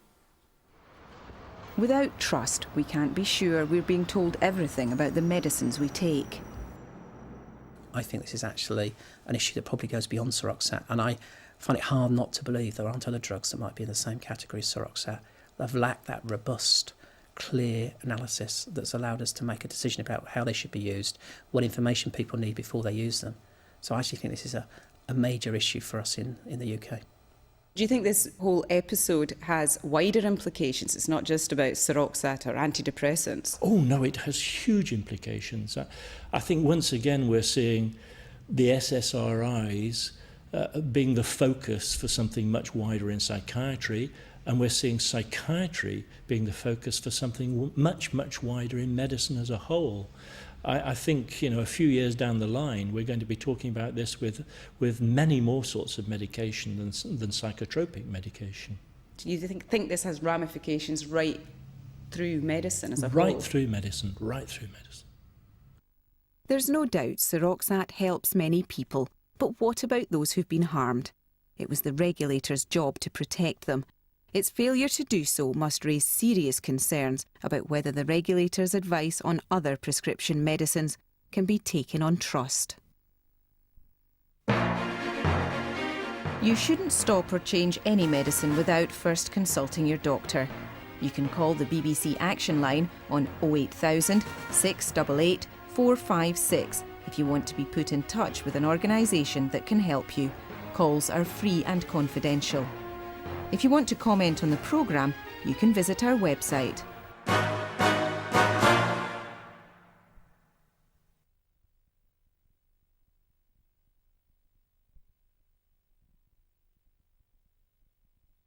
Without trust, we can't be sure we're being told everything about the medicines we take. I think this is actually an issue that probably goes beyond Seroxat, and I find it hard not to believe there aren't other drugs that might be in the same category as Seroxat that have lacked that robust, clear analysis that's allowed us to make a decision about how they should be used, what information people need before they use them. So I actually think this is a major issue for us in the UK. Do you think this whole episode has wider implications? It's not just about Seroxat or antidepressants. Oh no, it has huge implications. I think once again we're seeing the SSRIs being the focus for something much wider in psychiatry, and we're seeing psychiatry being the focus for something much, much wider in medicine as a whole. I think, you know, a few years down the line, we're going to be talking about this with many more sorts of medication than psychotropic medication. Do you think this has ramifications right through medicine as a whole? Right through medicine. There's no doubt Seroxat helps many people, but what about those who've been harmed? It was the regulator's job to protect them. Its failure to do so must raise serious concerns about whether the regulator's advice on other prescription medicines can be taken on trust. You shouldn't stop or change any medicine without first consulting your doctor. You can call the BBC Action Line on 08000 688 456 if you want to be put in touch with an organisation that can help you. Calls are free and confidential. If you want to comment on the programme, you can visit our website